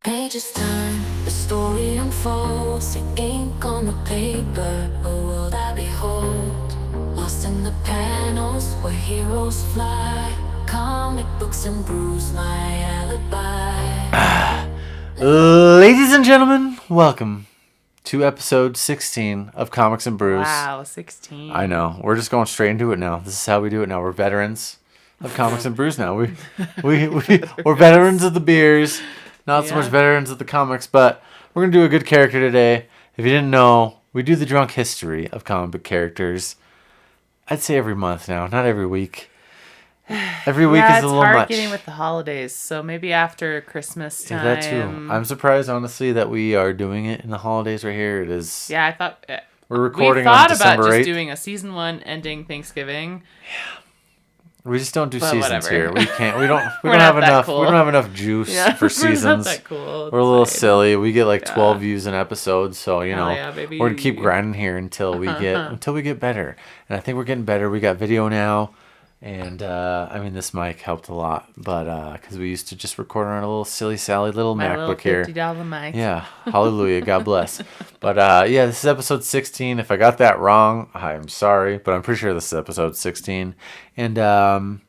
Pages turn, the story unfolds, the ink on the paper, a world I behold. Lost in the panels where heroes fly, comic books and brews, my alibi. Ladies and gentlemen, welcome to episode 16 of Comics and Brews. Wow, 16. I know. We're just going straight into it now. This is how we do it now. We're veterans of Comics and Brews now. We're veterans of the beers, not so much veterans of the comics, but we're going to do a good character today. If you didn't know, we do the drunk history of comic book characters. I'd say every month now, not every week. Every week is a little much. it's hard getting with the holidays, so maybe after Christmas time. Yeah, that too. I'm surprised, honestly, that we are doing it in the holidays right here. It is. Yeah, I thought we're recording we thought on December about 8th. just doing a season 1 ending Thanksgiving. We just don't do But seasons whatever. here. We can't. We don't. We We're don't have not that enough. cool. We don't have enough juice for seasons. We're not that cool. We're a little It's fine. silly. We get like 12 views an episode, so you know yeah, baby. we're gonna keep grinding here until we get better. And I think we're getting better. We got video now. And, I mean, this mic helped a lot, but, because we used to just record on a little silly Sally little My MacBook little here. $50 mic. Yeah, hallelujah, God bless. But, yeah, this is episode 16. If I got that wrong, I'm sorry, but I'm pretty sure this is episode 16. And, I'm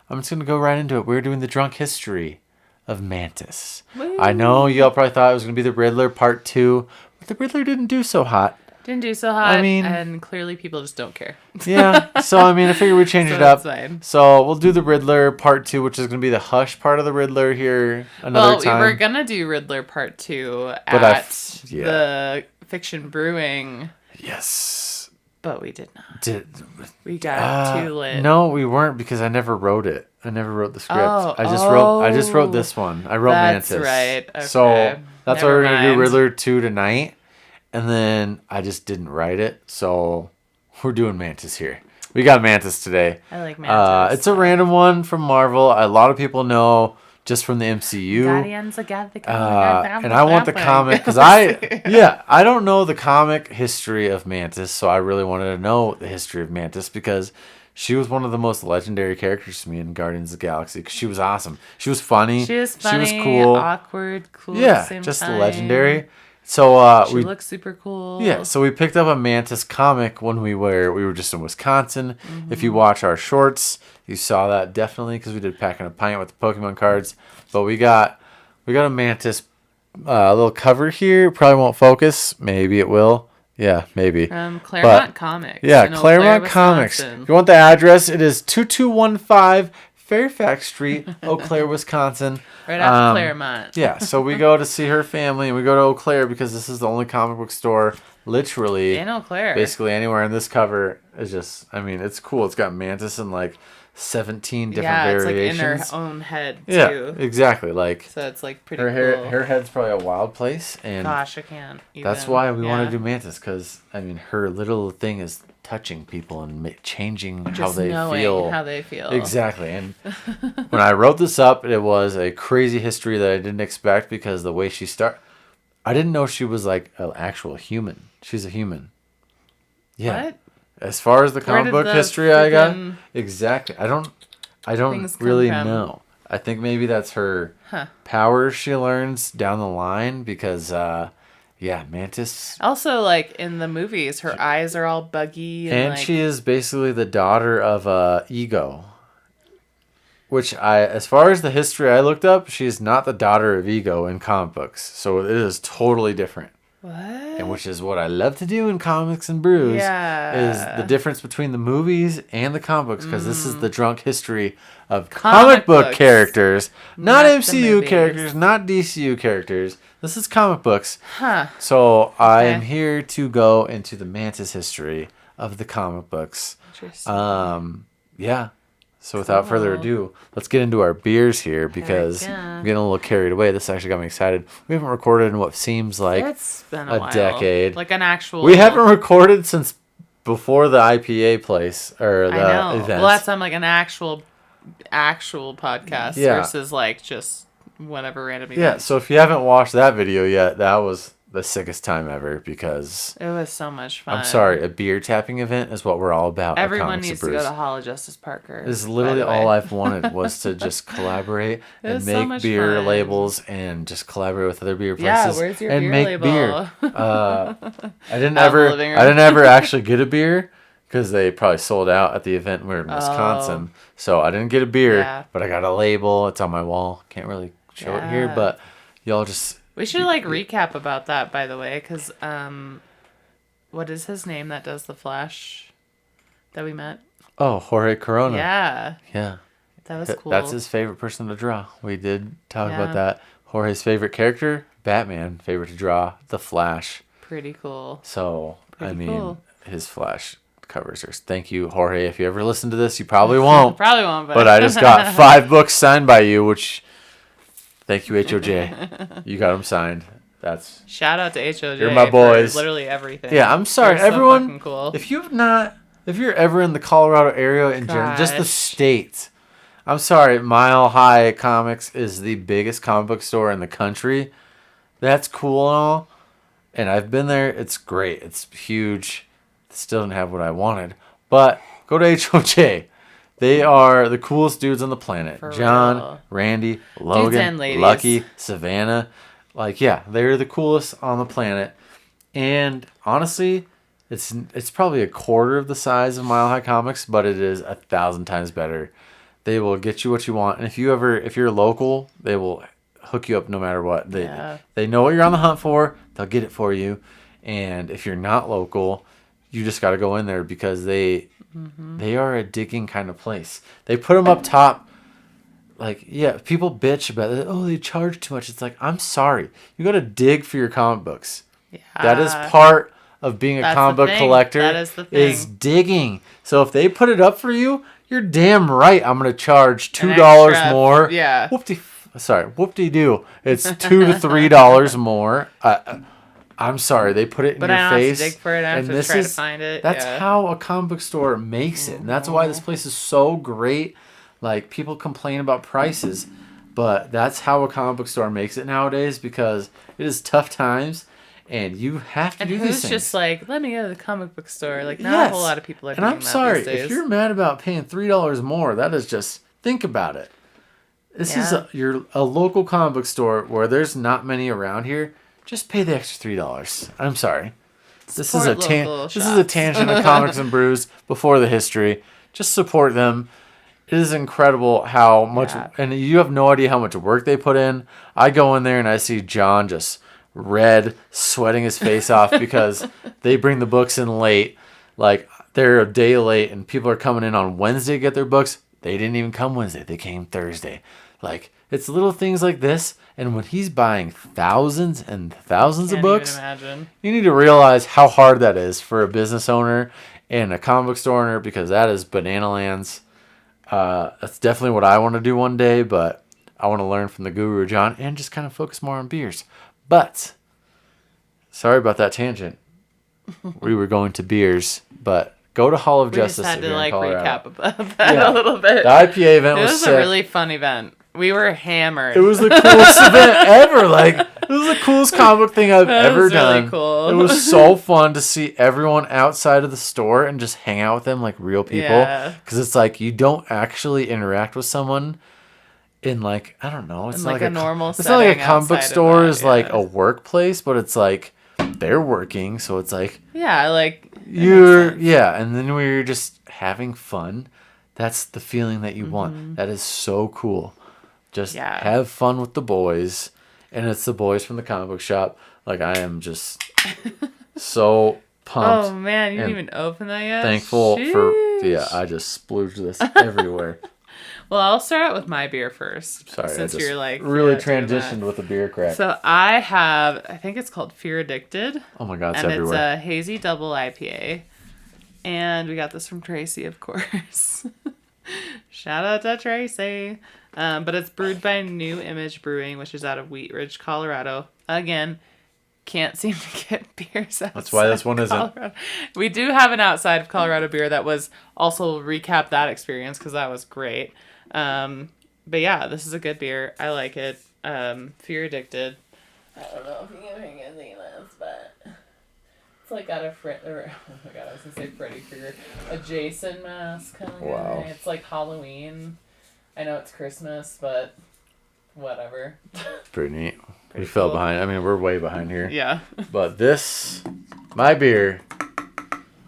just going to go right into it. We're doing the drunk history of Mantis. Woo. I know y'all probably thought it was going to be the Riddler part 2, but the Riddler didn't do so hot. Didn't do so hot. I mean- and clearly people just don't care. Yeah, so I mean, I figured we'd change So it up. that's fine. So we'll do the Riddler part 2, which is going to be the Hush part of the Riddler here another time. We were gonna do Riddler part 2 But at yeah. the Fiction Brewing, Yes. but we did not. Did We got too lit. No, we weren't because I never wrote it. I never wrote the script. Oh, I just wrote this one. I wrote That's Mantis. right. Okay. So that's why Never we're going to do mind. Riddler 2 tonight. And then I just didn't write it. So we're doing Mantis here. We got Mantis today. I like Mantis. It's a random one from Marvel. A lot of people know just from the MCU. Guardians of the And I want the comic because I don't know the comic history of Mantis, so I really wanted to know the history of Mantis because she was one of the most legendary characters to me in Guardians of the Galaxy because she was awesome. She was funny. She was funny, She was cool. awkward, cool. Yeah, at the same just time. legendary. So She looks super cool. yeah, so we picked up a Mantis comic when we were just in Wisconsin. Mm-hmm. If you watch our shorts, you saw that definitely because we did Packing a Pint with the Pokemon cards. But we got a Mantis little cover here. Probably won't focus. Maybe it will. Yeah, maybe. Claremont Comics. Yeah, in Eau Claremont Claire, Comics. Wisconsin. If you want the address, it is 2215 Fairfax Street, Eau Claire, Wisconsin. Right after Claremont. Yeah, so we go to see her family, and we go to Eau Claire because this is the only comic book store, literally, In Eau Claire. basically anywhere. And this cover is just, I mean, it's cool. It's got Mantis in like 17 different variations. It's like in her own head, too. Yeah, exactly. Like, So it's like pretty her head's probably a wild place, and Gosh, I can't even. that's why we want to do Mantis because, I mean, her little thing is touching people and changing how Just they knowing feel. how they feel. Exactly. And when I wrote this up, it was a crazy history that I didn't expect because the way she I didn't know she was like an actual human. She's a human. Yeah. What? As far as the Where comic did book the history I got, freaking exactly. I don't things come really from? know. I think maybe that's her Huh. powers she learns down the line because yeah, Mantis. Also, like in the movies, her eyes are all buggy. And like, she is basically the daughter of Ego. Which as far as the history I looked up, she is not the daughter of Ego in comic books. So it is totally different. What? And which is what I love to do in Comics and Brews. Is the difference between the movies and the comic books. Because this is the drunk history of comic book books. characters. Not Not the MCU movies. characters, not DCU characters. This is comic books. Huh. So I am Okay. here to go into the Mantis history of the comic books. Interesting. Yeah. So without further ado, let's get into our beers here because yeah. I'm getting a little carried away. This actually got me excited. We haven't recorded in what seems like It's been a while. decade. Like an actual. We haven't recorded since before the IPA place or the I know. events. Well, that's like an actual podcast Yeah. versus like just whatever random. Yeah, so if you haven't watched that video yet, that was the sickest time ever because It was so much fun. I'm sorry, a beer tapping event is what we're all about. at Everyone Comics needs and to go Brews. to Hall of Justice Parker. This is literally by the way. all I've wanted was to just collaborate and was so make much beer fun. labels and just collaborate with other beer Yeah, places where's your and beer make label? beer. I didn't Out in the ever living room. I didn't ever actually get a beer because they probably sold out at the event. We were in Wisconsin, so I didn't get a beer, Yeah. but I got a label. It's on my wall. Can't really show it here, Yeah. but y'all just. We should like recap about that, by the way, because what is his name that does the Flash that we met? Oh, Jorge Corona. Yeah, Yeah. that was cool. That's his favorite person to draw. We did talk Yeah. about that. Jorge's favorite character, Batman. Favorite to draw, The Flash. Pretty cool. So, Pretty I mean, cool. his Flash covers are. Thank you, Jorge. If you ever listen to this, you probably won't. Probably won't, But I just got 5 books signed by you, which, thank you, HOJ. You got them signed. That's shout out to HOJ. You're my for boys. literally everything. Yeah, I'm sorry, They're so everyone. fucking cool. If you're ever in the Colorado area in general, just the Gosh. state. I'm sorry, Mile High Comics is the biggest comic book store in the country. That's cool and all. And I've been there. It's great. It's huge. Still didn't have what I wanted. But go to HOJ. They are the coolest dudes on the planet. For John, real. Randy, and Logan, ladies. Lucky, Savannah. Like, yeah, they're the coolest on the planet. And honestly, it's probably a quarter of the size of Mile High Comics, but it is 1,000 times better. They will get you what you want. And if you're local, they will hook you up no matter what. They know what you're on the hunt for. They'll get it for you. And if you're not local, you just got to go in there because they are a digging kind of place. They put them up top. Like, yeah, people bitch about it. Oh, they charge too much. It's like, I'm sorry. You got to dig for your comic books. Yeah. That is part of being a That's comic the book thing. collector. That is the is thing. digging. So if they put it up for you, you're damn right. I'm going to charge $2 extra, more. yeah. Whoop-de-doo. It's $2 to $3 more. I'm sorry. They put it in But your I don't face. have to dig for it. I have to try to find it. That's yeah. how a comic book store makes it. And that's why this place is so great. Like, people complain about prices, but that's how a comic book store makes it nowadays because it is tough times and you have to And do who's these things. just like, let me go to the comic book store? Like, not a whole lot of people are And doing I'm that sorry, these days. if you're mad about paying $3 more, that is just, think about it. This is a local comic book store where there's not many around here. Just pay the extra $3. I'm sorry. This is a tangent of Comics and Brews before the history. Just support them. It is incredible how much, and you have no idea how much work they put in. I go in there and I see John just red, sweating his face off because they bring the books in late. Like, they're a day late and people are coming in on Wednesday to get their books. They didn't even come Wednesday. They came Thursday. Like, it's little things like this. And when he's buying thousands and thousands of books, you need to realize how hard that is for a business owner and a comic book store owner because that is banana lands. That's definitely what I want to do one day, but I want to learn from the guru John and just kind of focus more on beers. But, sorry about that tangent. We were going to beers, but go to Hall of Justice. We just had if to you're in like Colorado. recap about that a little bit. The IPA event It was was sick. a really fun event. We were hammered. It was the coolest event ever. Like, it was the coolest comic book thing I've ever was really done. cool. It was so fun to see everyone outside of the store and just hang out with them like real people. Yeah. Because it's like you don't actually interact with someone in like, I don't know. It's In not like like a normal It's not like a setting comic book outside of store that, is like yeah. a workplace, but it's like they're working, so it's like Yeah, like that makes you're sense. and then we're just having fun. That's the feeling that you want. That is so cool. Just have fun with the boys, and it's the boys from the comic book shop. Like, I am just so pumped. Oh man, you didn't and even open that yet. Thankful Sheesh. I just splooged this everywhere. Well, I'll start out with my beer first. Sorry, since I just you're like really doing that. transitioned with the beer crack. So I have, I think it's called Fear Addicted. Oh my god, it's and everywhere. it's a hazy double IPA. And we got this from Tracy, of course. Shout out to Tracy. But it's brewed by New Image Brewing, which is out of Wheat Ridge, Colorado. Again, can't seem to get beers outside. That's why this one isn't. Colorado. We do have an outside of Colorado beer that was also recap that experience because that was great. But yeah, this is a good beer. I like it. Fear Addicted. I don't know if you can see this. like got a oh my god, I was gonna say Freddy Krueger, a Jason mask kind of Wow. guy. It's like Halloween. I know it's Christmas, but whatever. Pretty neat. Pretty We fell cool. behind. I mean, we're way behind here. Yeah. But my beer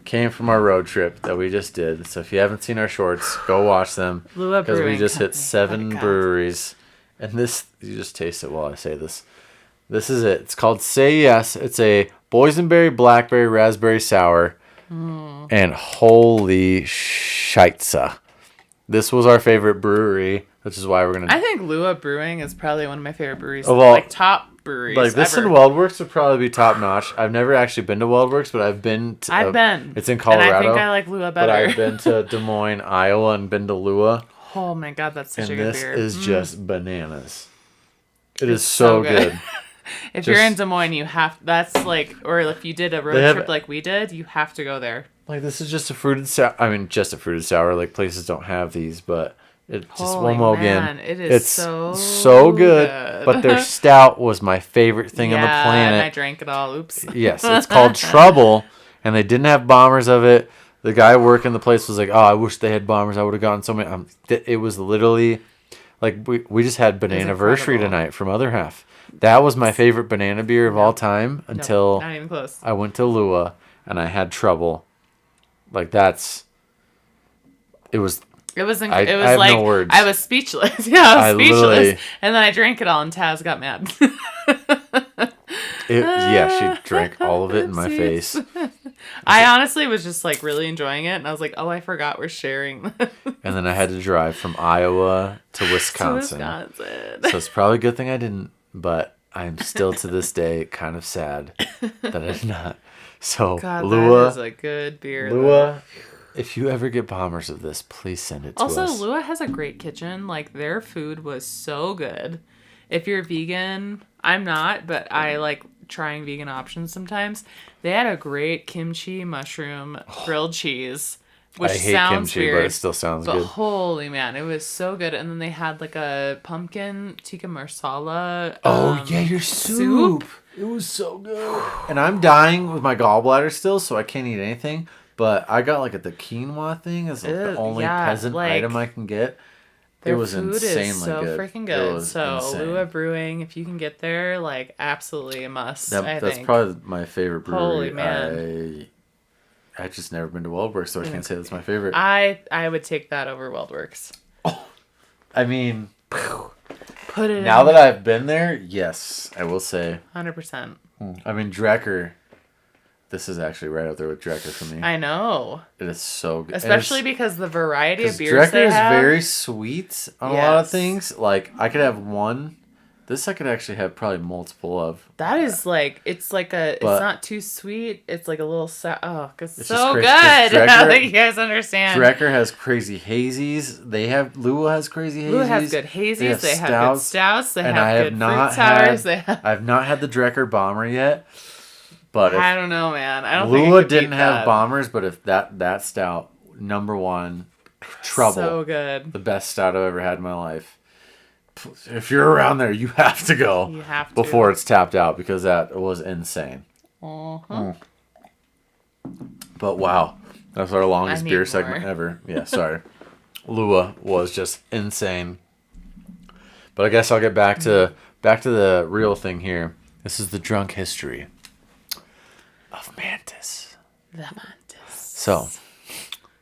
came from our road trip that we just did. So if you haven't seen our shorts, go watch them. Lua Because we Brewing just hit Company. 7 Oh my God. breweries. And this, you just taste it while I say this. This is it. It's called Say Yes. It's a boysenberry, blackberry, raspberry sour. And holy shitza. This was our favorite brewery, which is why we're going I to... think Lua Brewing is probably one of my favorite breweries. Of all- Like top breweries. Like this ever. and Weldworks would probably be top notch. I've never actually been to Weldworks, but I've been to... I've been. It's in Colorado. And I think I like Lua better. But I've been to Des Moines, Iowa, and been to Lua. Oh my god, that's such And a good this beer. is just bananas. It It's is so so good. good. If you're in just- Des Moines, you have. That's like, or if you did a road They have- trip like we did, you have to go there. Like, this is just a fruited sour. I mean, just a fruited sour. Like, places don't have these, but it just Holy one more man, again. it is It's so good. good. But their stout was my favorite thing on the And I planet. drank it all. Oops. Yes, it's called Trouble, and they didn't have bombers of it. The guy working the place was like, "Oh, I wish they had bombers. I would have gotten so many." It was literally like we just had Bananaversary incredible. tonight from Other Half. That was my favorite banana beer of all time until Not even close. I went to Lua and I had Trouble. Like that's. It was It was. I It was have like no words. I was speechless. Yeah, I I was speechless. literally- And then I drank it all, and Taz got mad. yeah, she drank all of it in my Oopsies. face. I honestly was just like really enjoying it, and I was like, "Oh, I forgot we're sharing." And then I had to drive from Iowa to To Wisconsin. Wisconsin. So it's probably a good thing I didn't, but I'm still to this day kind of sad that I did not. So God, Lua, that is a good beer. though. Lua, if you ever get bombers of this, please send it to Also, us. Lua has a great kitchen. Like their food was so good. If you're vegan, I'm not, but I like trying vegan options sometimes. They had a great kimchi mushroom grilled cheese, which I hate sounds kimchi, weird, but it still sounds but good. holy man, it was so good. And then they had like a pumpkin tikka masala. Your soup. It was so good. And I'm dying with my gallbladder still, so I can't eat anything. But I got like the quinoa thing as like the Ew, only yeah, peasant like, item I can get. Their It was food insanely is so good. freaking It good. was So insane. Lua Brewing, if you can get there, like absolutely a must. I That's think. probably my favorite brewery. Holy man. I just never been to Weldworks, so I can't say that's my favorite. I would take that over Weldworks. I mean, Put it now in that I've been there, yes, I will say. 100%. I mean, Drecker. This is actually right up there with Drecker for me. I know. It is so good. Especially because the variety of because beers Drecker they is have. very sweet on a lot of Yes. things. Like, I could have one. This I could actually have probably multiple of. That is like, it's like a, But- it's not too sweet. It's like a little, it's It's so just good. crazy, 'cause I Drecker- think you guys understand. Drecker has crazy hazies. Lua has crazy hazies. Lua has good hazies. They have good stouts. They and have I have good not fruit sours. had. They have, I've not had the Drecker bomber yet, but I if don't know, man. I don't think Lua I could beat didn't have that. bombers, but if that stout, number one, Trouble, So good. the best stout I've ever had in my life. If you're around there, you have to go You have to. before it's tapped out because that was insane. Uh-huh. But wow, that's our longest I need beer segment more. ever. Yeah, sorry. Lua was just insane. But I guess I'll get back to the real thing here. This is the drunk history of Mantis. The Mantis. So,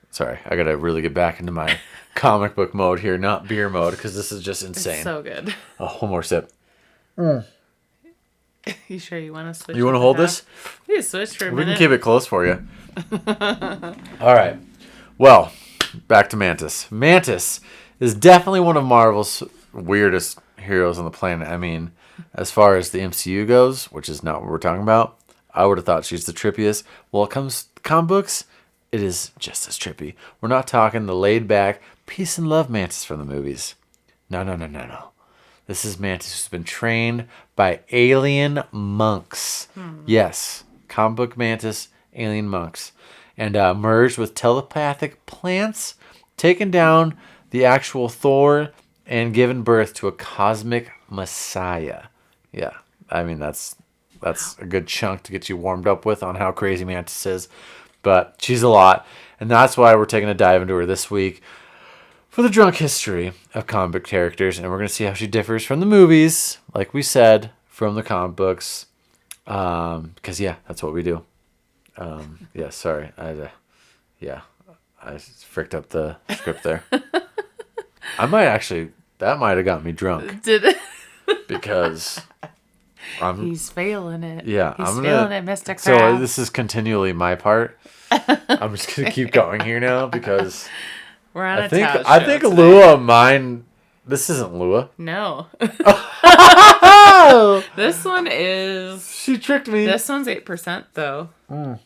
sorry, I gotta really get back into my comic book mode here, not beer mode, because this is just insane. It's so good. Oh, one more sip. You sure you want to switch? You want to it hold half? this? We can switch for a We minute. can keep it close for you. All right. Well, back to Mantis. Mantis is definitely one of Marvel's weirdest heroes on the planet. I mean, as far as the MCU goes, which is not what we're talking about, I would have thought she's the trippiest. Well, it comes to comic books, it is just as trippy. We're not talking the laid-back, peace and love Mantis from the movies. No. This is Mantis who's been trained by alien monks. Yes, comic book Mantis, alien monks. And merged with telepathic plants, taken down the actual Thor, and given birth to a cosmic messiah. Yeah, I mean, that's that's a good chunk to get you warmed up with on how crazy Mantis is. But she's a lot, and that's why we're taking a dive into her this week for the drunk history of comic book characters, and we're going to see how she differs from the movies, like we said, from the comic books, because, yeah, that's what we do. Yeah, sorry. I fricked up the script there. That might have got me drunk. Did it? Because He's failing it. Yeah, He's failing it, Mr. Krabs. So this is continually my part. I'm just going to keep going here now because... We're on I think today. Lua mine. This isn't Lua. No. Oh! This one is. She tricked me. This one's 8% though. I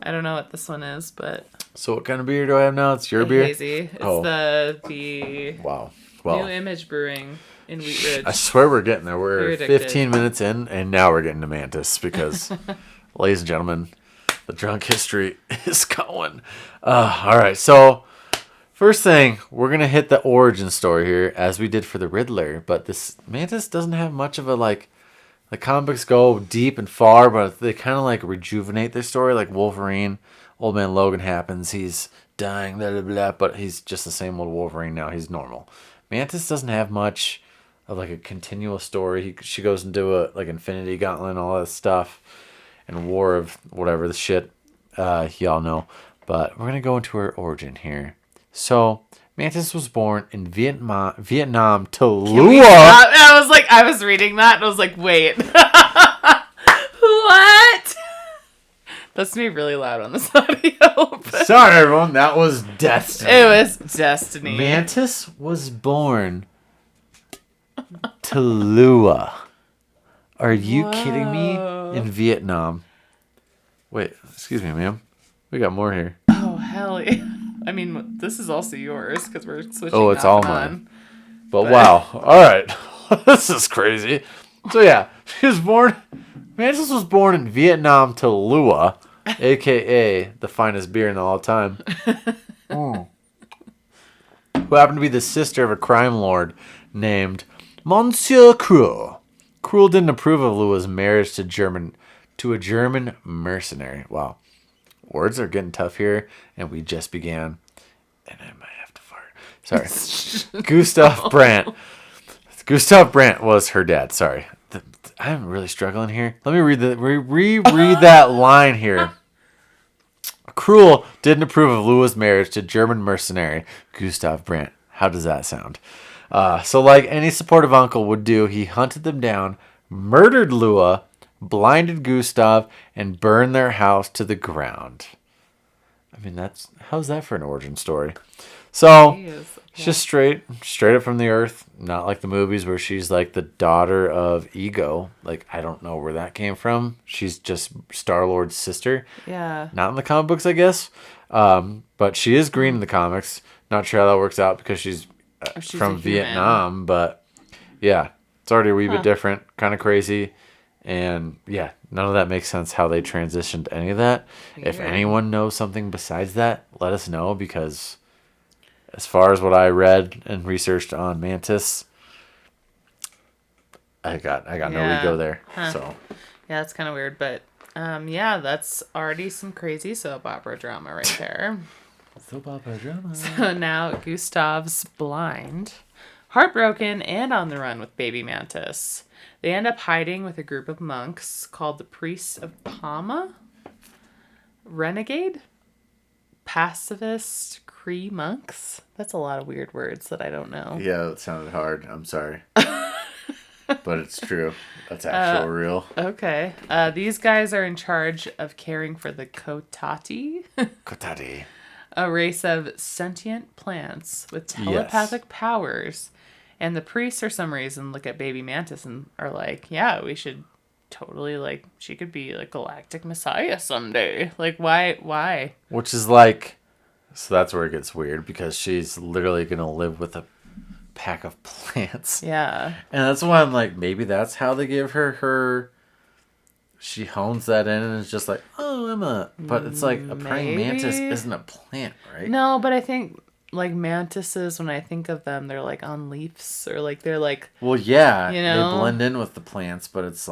don't know what this one is, but. So what kind of beer do I have now? It's your beer. Hazy. It's the wow. Well, New Image Brewing in Wheat Ridge. I swear we're getting there. We're Very 15 minutes in, and now we're getting to Mantis because, ladies and gentlemen, the drunk history is going. All right, so. First thing, we're going to hit the origin story here, as we did for the Riddler, but this Mantis doesn't have much of a, the comic books go deep and far, but they kind of, rejuvenate their story, like Wolverine. Old Man Logan happens, he's dying, blah, blah, blah, but he's just the same old Wolverine now, he's normal. Mantis doesn't have much of, a continual story. She goes into a, Infinity Gauntlet and all that stuff, and War of whatever the shit, y'all know. But we're going to go into her origin here. So, Mantis was born in Vietnam to Lua. I was reading that and I was like, wait. What? That's me really loud on this audio. Sorry, everyone. That was destiny. It was destiny. Mantis was born to Lua. Are you kidding me? In Vietnam. Wait, excuse me, ma'am. We got more here. Oh, hell yeah. I mean, this is also yours because we're switching. Oh, it's all mine. But wow. All right. This is crazy. So, yeah. Mantis was born in Vietnam to Lua, a.k.a. the finest beer in all time. Who happened to be the sister of a crime lord named Monsieur Cruel. Cruel didn't approve of Lua's marriage to a German mercenary. Wow. Words are getting tough here, and we just began. And I might have to fart. Sorry. Gustav Brandt. Gustav Brandt was her dad. Sorry. I'm really struggling here. Let me reread that line here. Cruel didn't approve of Lua's marriage to German mercenary Gustav Brandt. How does that sound? So like any supportive uncle would do, he hunted them down, murdered Lua, blinded Gustav, and burned their house to the ground. I mean, how's that for an origin story? So, she's just straight up from the earth, not like the movies where she's like the daughter of Ego. I don't know where that came from. She's just Star-Lord's sister. Yeah. Not in the comic books, I guess. But she is green in the comics. Not sure how that works out because she's from Vietnam, but yeah, it's already a wee bit different, kind of crazy. And yeah, none of that makes sense how they transitioned any of that. Weird. If anyone knows something besides that, let us know, because as far as what I read and researched on Mantis, I got no ego there. So yeah, that's kind of weird, but yeah, that's already some crazy soap opera drama right there. Soap opera drama. So now Gustav's blind, heartbroken, and on the run with baby Mantis. They end up hiding with a group of monks called the Priests of Palma, Renegade, Pacifist, Cree monks. That's a lot of weird words that I don't know. Yeah, that sounded hard. I'm sorry. But it's true. That's actual real. Okay. These guys are in charge of caring for the Cotati. Cotati. A race of sentient plants with telepathic powers. And the priests, for some reason, look at baby Mantis and are like, yeah, we should totally, she could be, galactic messiah someday. Why? Which is so that's where it gets weird, because she's literally going to live with a pack of plants. Yeah. And that's why I'm like, maybe that's how they give her she hones that in and is just like, oh, Emma. But it's like a praying mantis isn't a plant, right? No, but I think mantises, when I think of them, they're on leaves, or they're well, yeah, you know, they blend in with the plants, but it's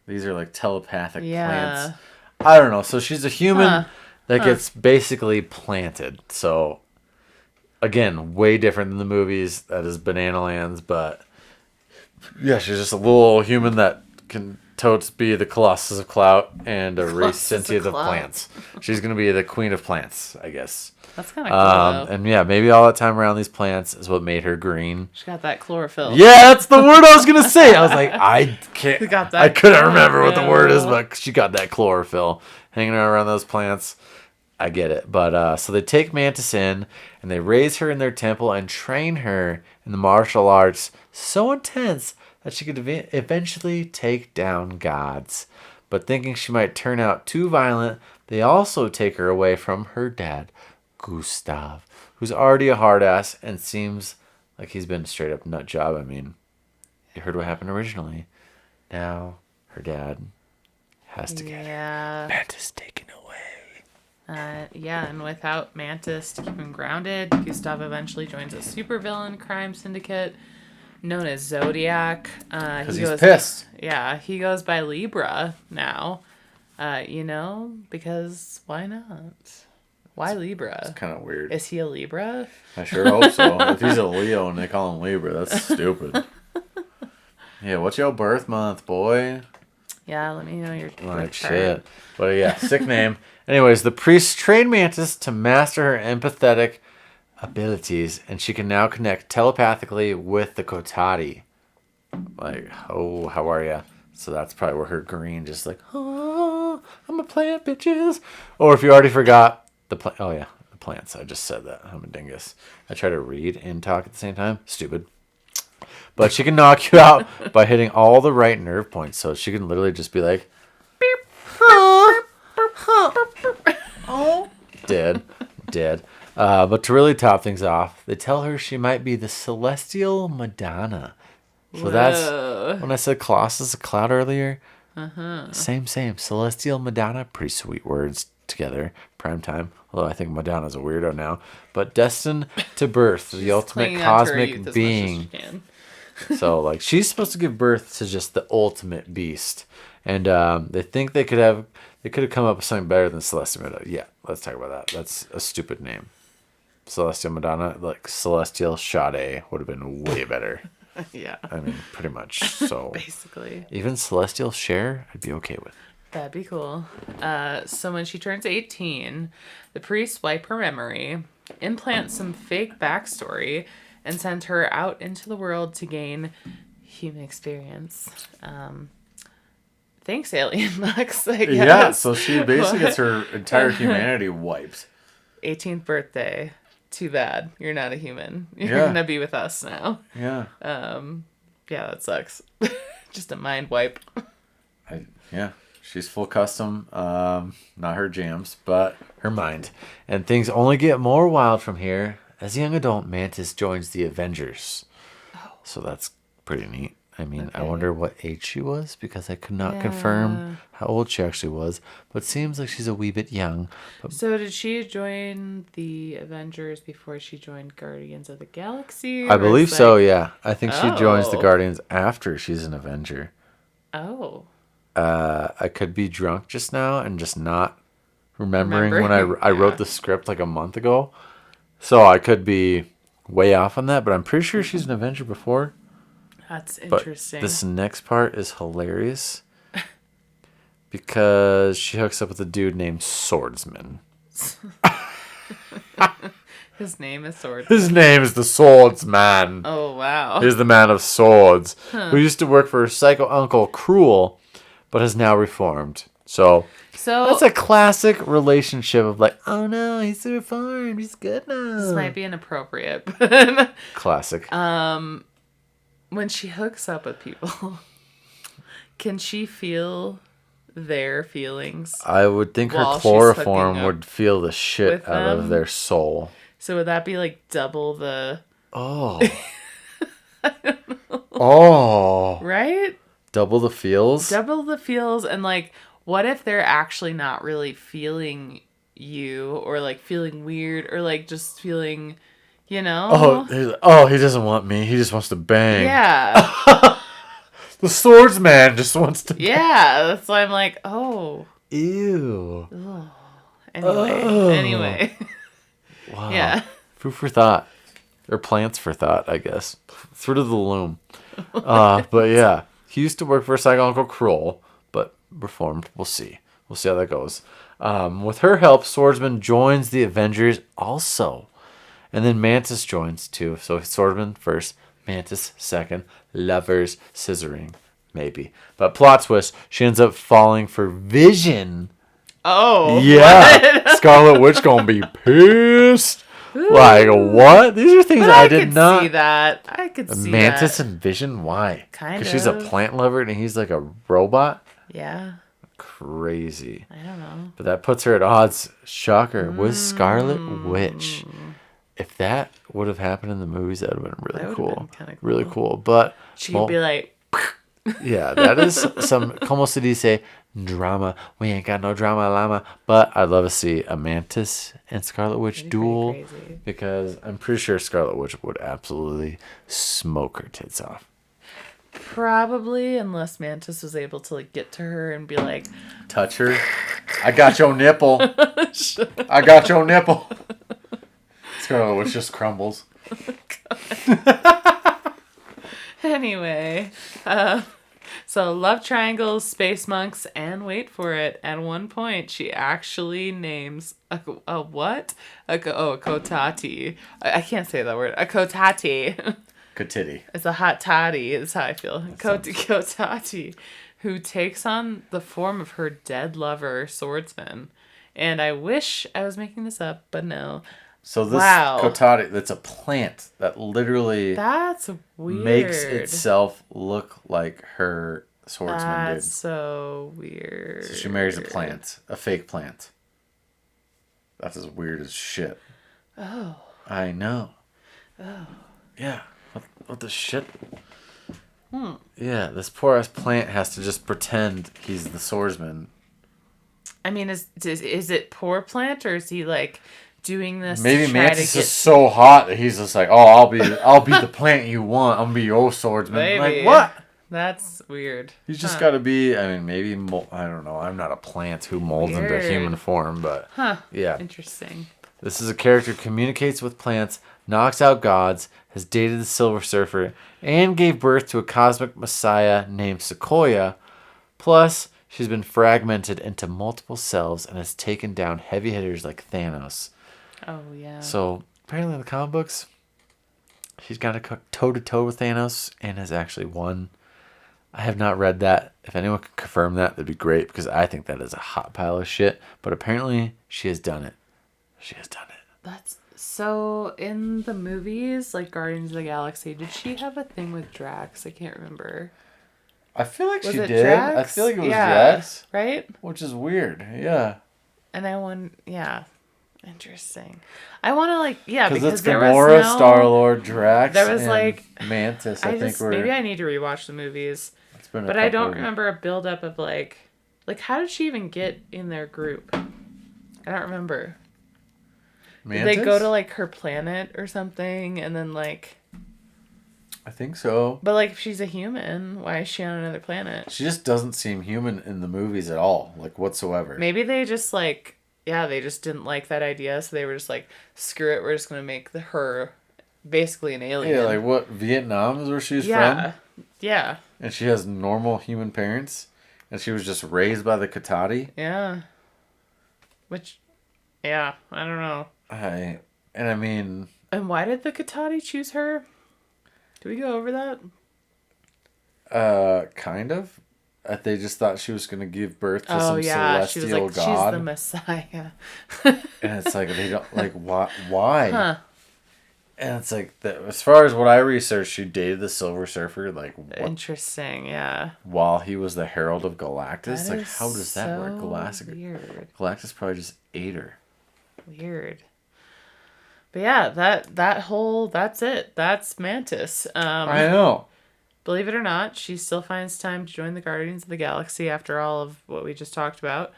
These are like telepathic Yeah. plants. I don't know. So she's a human that gets basically planted. So again, way different than the movies. That is Banana Lands, but yeah, she's just a little human that can totes be the Colossus of Clout and a race sentient of plants. She's gonna be the queen of plants, I guess. That's kind of cool, though. And yeah, maybe all that time around these plants is what made her green. She got that chlorophyll. Yeah, that's the word I was gonna say. I was like, I can't. Got that I couldn't remember what the word is, chlorophyll. but she got that chlorophyll hanging around those plants. I get it. But so they take Mantis in and they raise her in their temple and train her in the martial arts so intense that she could eventually take down gods. But thinking she might turn out too violent, they also take her away from her dad, Gustav, who's already a hard ass and seems like he's been a straight up nut job. I mean, you heard what happened originally. Now her dad has to get her. Mantis taken away. And without Mantis to keep him grounded, Gustav eventually joins a supervillain crime syndicate known as Zodiac. Because he's pissed. Yeah, he goes by Libra now. Because why not? Why Libra? It's kind of weird. Is he a Libra? I sure hope so. If he's a Leo and they call him Libra, that's stupid. Yeah, what's your birth month, boy? Yeah, let me know your Like chart. shit. But yeah, sick name. Anyways, the priests train Mantis to master her empathetic abilities, and she can now connect telepathically with the Cotati. Like, oh, how are ya? So that's probably where her green just like, oh, I'm a plant, bitches. Or if you already forgot, the plants. I just said that. I'm a dingus. I try to read and talk at the same time. Stupid. But she can knock you out by hitting all the right nerve points. So she can literally just be like, beep, oh, dead. But to really top things off, they tell her she might be the celestial Madonna. So that's when I said Colossus of Cloud earlier. Same. Celestial Madonna. Pretty sweet words together. Prime time. Although I think Madonna's a weirdo now. But destined to birth the ultimate cosmic being. So like she's supposed to give birth to just the ultimate beast. And they think they could have come up with something better than Celestial Madonna. Yeah, let's talk about that. That's a stupid name. Celestial Madonna, like Celestial Sade would have been way better. Yeah. I mean, pretty much. So basically. even Celestial Cher, I'd be okay with. That'd be cool. So when she turns 18, the priests wipe her memory, implant some fake backstory, and send her out into the world to gain human experience. Thanks, Alien Lux, I guess. Yeah, so she basically gets her entire humanity wiped. 18th birthday. Too bad. You're not a human. You're Yeah. gonna be with us now. Yeah. Yeah, that sucks. Just a mind wipe. Yeah. She's full custom. Not her jams, but her mind. And things only get more wild from here. As a young adult, Mantis joins the Avengers. Oh. So that's pretty neat. I mean, I wonder what age she was because I could not confirm how old she actually was. But it seems like she's a wee bit young. But So did she join the Avengers before she joined Guardians of the Galaxy? I Or believe it's so, like- yeah. I think she joins the Oh. Guardians after she's an Avenger. Oh. I could be drunk just now and just not remembering when I wrote the script like a month ago. So I could be way off on that, but I'm pretty sure she's an Avenger before. That's But interesting. this next part is hilarious because she hooks up with a dude named Swordsman. His name is Sword. His name is the Swordsman. Oh, wow. He's the man of swords who used to work for her psycho uncle Cruel, but has now reformed. So that's a classic relationship of like, oh no, he's reformed. He's good now. This might be inappropriate, but Classic. when she hooks up with people, can she feel their feelings? I would think her while she's hooking chloroform up would feel the shit with out of them? their soul. So would that be like double the... Oh. Oh. Right? Double the feels? Double the feels, and like, what if they're actually not really feeling you, or like feeling weird, or like just feeling, Oh, he doesn't want me. He just wants to bang. Yeah. The swordsman just wants to. Yeah, that's why I'm like, oh. Ew. Ugh. Anyway. Wow. Yeah. Food for thought. Or plants for thought, I guess. Fruit of the loom. But yeah. He used to work for Saigon Uncle Kroll, but reformed. We'll see. We'll see how that goes. With her help, Swordsman joins the Avengers also. And then Mantis joins too. So Swordsman first, Mantis second, lovers scissoring, maybe. But plot twist, she ends up falling for Vision. Oh. Yeah. Scarlet Witch gonna be pissed. Ooh. Like, what? These are things I did not see that. I could see Mantis that. and Vision, why? Kind of. Because she's a plant lover and he's like a robot? Yeah. Crazy. I don't know. But that puts her at odds, shocker, with Scarlet Witch. If that would have happened in the movies, that would have been really cool. Kinda cool. Really cool. But she'd be like, yeah, that is some, como se dice, drama. We ain't got no drama, llama. But I'd love to see a Mantis and Scarlet Witch duel. Because I'm pretty sure Scarlet Witch would absolutely smoke her tits off. Probably, unless Mantis was able to like get to her and be like, touch her. I got your nipple. I got your nipple. Scarlet Witch just crumbles. Anyway, so love triangles, space monks, and wait for it. At one point, she actually names a what? A Cotati. I can't say that word. A Cotati. Cotati. It's a hot toddy. Is how I feel. Cotati, who takes on the form of her dead lover, Swordsman. And I wish I was making this up, but no. So this Cotati, that's a plant that literally that's weird. Makes itself look like her swordsman That's did. so weird. So she marries a plant, a fake plant. That's as weird as shit. Oh. I know. Oh. Yeah. What the shit? Yeah, this poor ass plant has to just pretend he's the swordsman. I mean, is it poor plant, or is he like doing this? Maybe Mantis is so hot that he's just like, oh, I'll be the plant you want. I'm gonna be your swordsman. Maybe. Like, what? That's weird. He's just got to be. I mean, maybe I don't know. I'm not a plant who molds into human form, but yeah, interesting. This is a character who communicates with plants, knocks out gods, has dated the Silver Surfer, and gave birth to a cosmic messiah named Sequoia. Plus, she's been fragmented into multiple selves and has taken down heavy hitters like Thanos. Oh, yeah. So, apparently in the comic books, she's got to toe-to-toe with Thanos and has actually won. I have not read that. If anyone can confirm that, that'd be great, because I think that is a hot pile of shit. But apparently, she has done it. She has done it. That's so in the movies, like Guardians of the Galaxy, did she have a thing with Drax? I can't remember. I feel like she did. Drax? I feel like it was Drax. Right? Which is weird. Yeah. And interesting. I want to because it's there Gamora, was no... Star-Lord, Drax, there was and Mantis. I think maybe I need to rewatch the movies. It's been but I don't remember a build-up of like how did she even get in their group? I don't remember. Mantis? Did they go to like her planet or something, and then like... I think so. But like, if she's a human, why is she on another planet? She just doesn't seem human in the movies at all, like whatsoever. Maybe they just they just didn't like that idea, so they were just like, screw it, we're just gonna make her basically an alien. Yeah, like what, Vietnam is where she's from? Yeah. And she has normal human parents, and she was just raised by the Cotati? Yeah. Which, I don't know. And why did the Cotati choose her? Did we go over that? Kind of. They just thought she was going to give birth to some celestial she was like, god. She's the Messiah. And it's like, they don't, like, why? Huh. And it's like, as far as what I researched, she dated the Silver Surfer, like, interesting, yeah. while he was the Herald of Galactus. That like, how does that work? Weird. Galactus probably just ate her. Weird. But yeah, that's it. That's Mantis. I know. Believe it or not, she still finds time to join the Guardians of the Galaxy after all of what we just talked about.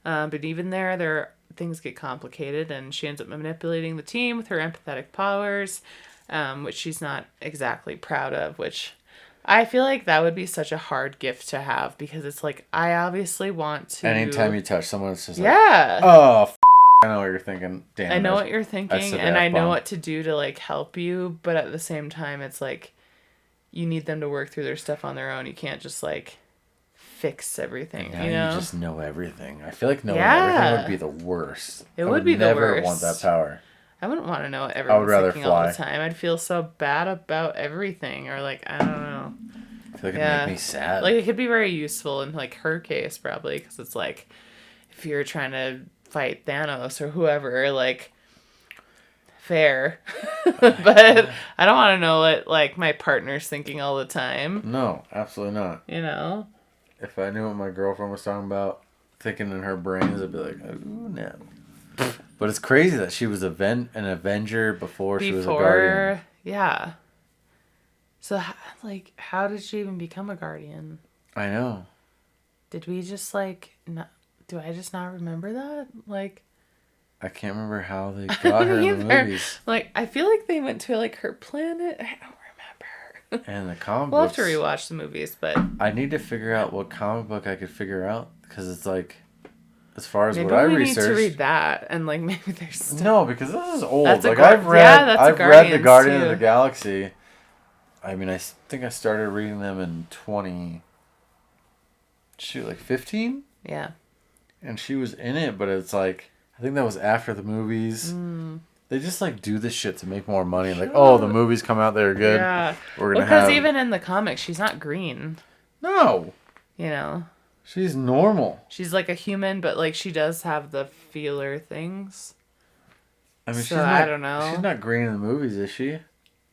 But even there things get complicated, and she ends up manipulating the team with her empathetic powers, which she's not exactly proud of, which I feel like that would be such a hard gift to have because it's like, I obviously want to... Anytime you touch someone, it's just like, yeah. oh, I know what you're thinking. Damn, I know what you're thinking, said and I know F-bomb. what to do to, like, help you, but at the same time, it's like, you need them to work through their stuff on their own. You can't just, like, fix everything, Yeah, you know? you just know everything. I feel like knowing everything would be the worst. It would be the worst. I would never want that power. I wouldn't want to know what everyone's rather thinking all the fly. time. I'd feel so bad about everything, or, like, I don't know. I feel like it'd make me sad. Like, it could be very useful in, like, her case, probably, because it's like, if you're trying to fight Thanos or whoever, like, fair. But I don't want to know what, like, my partner's thinking all the time. No, absolutely not. You know? If I knew what my girlfriend was talking about, thinking in her brains, I'd be like, ooh, no. But it's crazy that she was an Avenger before she was a Guardian. Yeah. So, like, how did she even become a Guardian? I know. Did we just, like, not... Do I just not remember that? Like... I can't remember how they got her in the movies. Like, I feel like they went to, like, her planet. I don't remember. And the comic We'll have books, to rewatch the movies, but... I need to figure out what comic book I could figure out. Because it's like, as far as maybe what I we researched... need to read that. And, like, maybe there's stuff... No, because this is old. That's like, I've read the Guardians Guardian of too. the Galaxy. I mean, I think I started reading them in 15? Yeah. And she was in it, but it's like, I think that was after the movies. They just like do this shit to make more money. Like, oh, the movies come out, they're good. Yeah. We're gonna Because have... even in the comics, she's not green. No. You know? She's normal. She's like a human, but like she does have the feeler things. I mean, So, she's not, I don't know. She's not green in the movies, is she?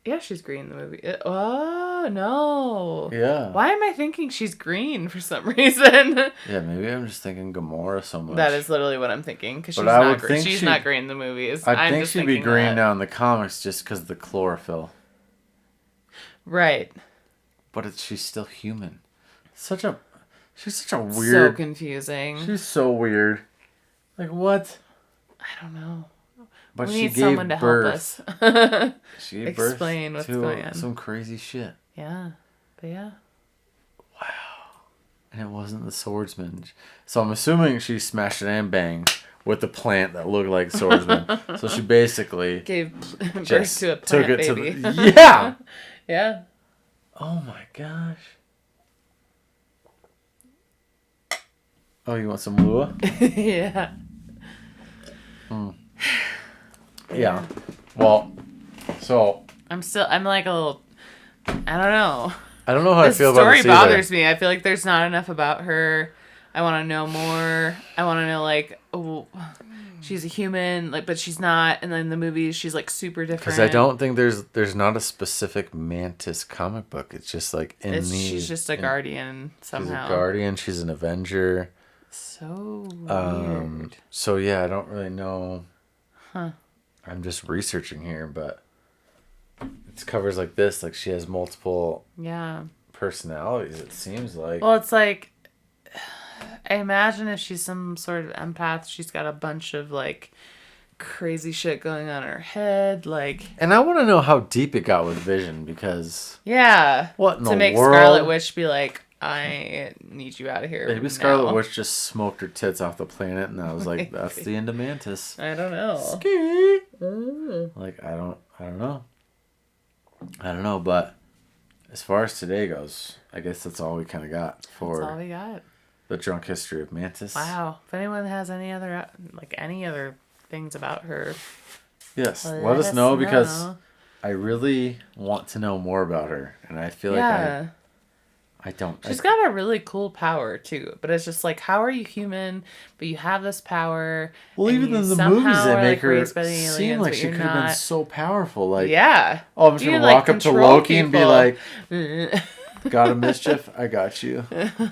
Yeah, she's green in the movie. Oh, no. Yeah. Why am I thinking she's green for some reason? Yeah, maybe I'm just thinking Gamora so much. That is literally what I'm thinking. Because she's, But I not, would green. think She's she- not green in the movies. I I'm think just she'd be thinking green that. now in the comics just because of the chlorophyll. Right. But she's still human. She's such a So weird... confusing. She's so weird. Like, what? I don't know. But We she need gave someone to birth. help us. She gave birth Explain what's to going on. some crazy shit. Yeah. But yeah. And it wasn't the swordsman. So I'm assuming she smashed it and banged with the plant that looked like swordsman. So she basically Gave birth just to a took plant it baby. to the... Yeah! Yeah. Oh my gosh. Oh, you want some Lua? Yeah. Yeah. Well, so... I'm like a little, I don't know. I don't know how The I feel about story this either. bothers me. I feel like there's not enough about her. I want to know more. I want to know, like, oh, she's a human, like, but she's not. And then in the movies, she's like super different. Because I don't think there's not a specific Mantis comic book. It's just like She's just a guardian somehow. She's a guardian. She's an Avenger. So weird. So yeah, I don't really know. Huh. I'm just researching here, but it covers like this. Like she has multiple Yeah. personalities. It seems like. Well, it's like, I imagine if she's some sort of empath, she's got a bunch of like crazy shit going on in her head, like. And I want to know how deep it got with Vision because. Yeah. What in to the make world? Scarlet Witch be like, I need you out of here. Maybe Scarlet now. Witch just smoked her tits off the planet, and I was like, "That's the end of Mantis." I don't know. Ski. Like I don't know. I don't know, but as far as today goes, I guess that's all we kind of got for That's all we got. the drunk history of Mantis. Wow. If anyone has any other things about her, Yes, let us know because I really want to know more about her, and I feel like I don't. She's got a really cool power too, but it's just like, how are you human, but you have this power? Well, and even you in the somehow movies, they are, make like, her raised by the aliens, seem like but she you're could have been not. so powerful. Like, Yeah. oh, I'm just You, gonna like, walk up to control Loki and be people. like, "Got a mischief? I got you."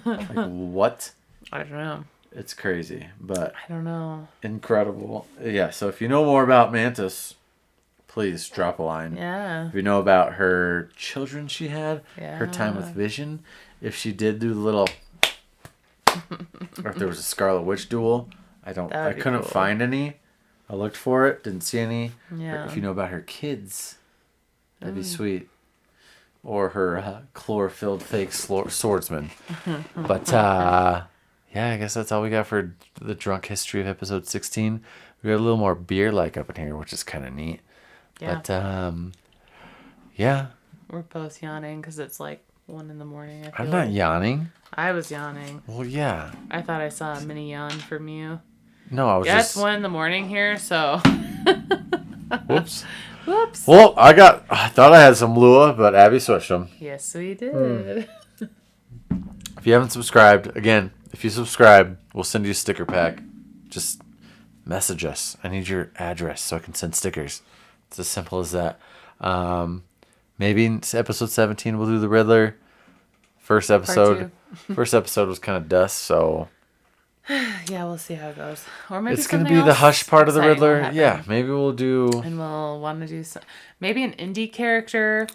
Like what? I don't know. It's crazy, but I don't know. incredible. Yeah. So if you know more about Mantis, please drop a line. Yeah. If you know about her children she had, her time with Yeah. Vision, if she did do the little, or if there was a Scarlet Witch duel, I That'd be couldn't cool. find any. I looked for it, didn't see any. Or Yeah. if you know about her kids, that'd be sweet. or her chlorophylled fake swordsman. But yeah, I guess that's all we got for the drunk history of episode 16. We got a little more beer-like up in here, which is kind of neat. Yeah. But yeah, We're both yawning because it's like 1 a.m. I feel I'm not like. yawning. I was yawning. Well, yeah. I thought I saw a mini yawn from you. No, I was Yeah, just. it's 1 a.m. here, so. Whoops. Whoops. Well, I thought I had some Lua, but Abby switched them. Yes, we did. If you haven't subscribed, again, if you subscribe, we'll send you a sticker pack. Just message us. I need your address so I can send stickers. It's as simple as that. Maybe in episode 17 we'll do the Riddler. First episode was kind of dust, so Yeah, we'll see how it goes. Or maybe it's gonna something be the else hush part of the exciting will Riddler. happen. Yeah, maybe we'll do. And we'll want to do maybe an indie character.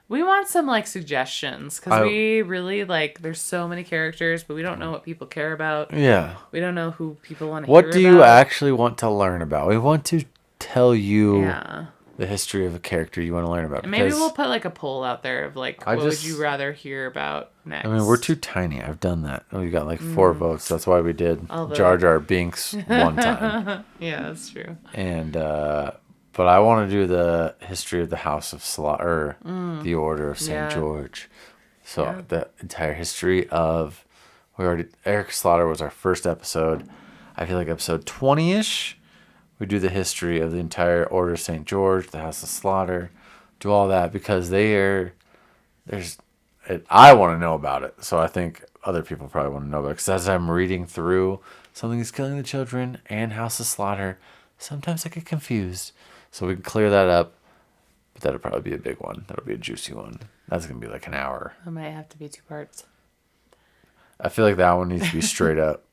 We want some like suggestions because we really like. There's so many characters, but we don't know what people care about. Yeah. We don't know who people want to. What hear do you about. actually want to learn about? We want to tell you Yeah. the history of a character you want to learn about. And maybe because- we'll put like a poll out there of like, what would you rather hear about next? I mean, we're too tiny. I've done that. We got like 4 votes. That's why we did I'll vote. Jar Jar Binks one time. Yeah, that's true. And but I want to do the history of the House of Slaughter, the Order of St. Yeah. George. So Yeah. the entire history of Eric Slaughter was our first episode. I feel like episode 20-ish. We do the history of the entire Order of St. George, the House of Slaughter, do all that because I want to know about it. So I think other people probably want to know about it. Because as I'm reading through Something is Killing the Children and House of Slaughter, sometimes I get confused. So we can clear that up. But that'll probably be a big one. That'll be a juicy one. That's going to be like an hour. It might have to be 2 parts. I feel like that one needs to be straight up.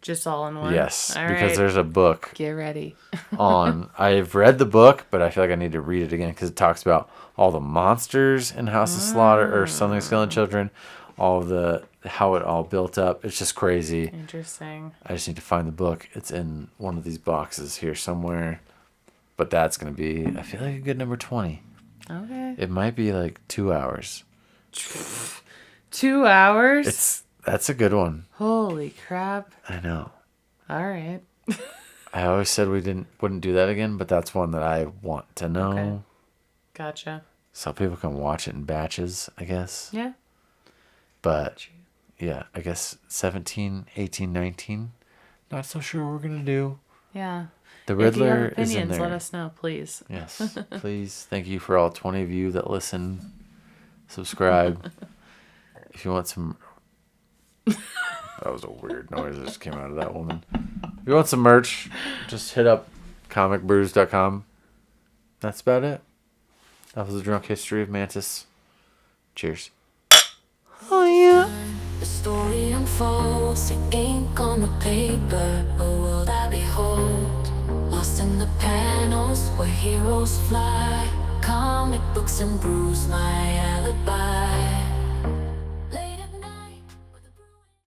Just all in one? Yes. All Because right. there's a book Get ready. on. I've read the book, but I feel like I need to read it again because it talks about all the monsters in House of Slaughter or Something's Killing Children, all of how it all built up. It's just crazy. Interesting. I just need to find the book. It's in one of these boxes here somewhere. But that's going to be, I feel like, a good number 20. Okay. It might be like 2 hours. 2 hours? That's a good one. Holy crap. I know. All right. I always said we wouldn't do that again, but that's one that I want to know. Okay. Gotcha. So people can watch it in batches, I guess. Yeah. But yeah, I guess 17, 18, 19. Not so sure what we're going to do. Yeah. The If you have Riddler is in opinions, there. let us know, please. Yes, please. Thank you for all 20 of you that listen. Subscribe. If you want some... That was a weird noise that just came out of that woman. If you want some merch, just hit up comicbrews.com. That's about it. That was the drunk history of Mantis. Cheers. Oh yeah. The story unfolds, it ink on the paper, a world I behold. Lost in the panels where heroes fly. Comic books and brews, my alibi.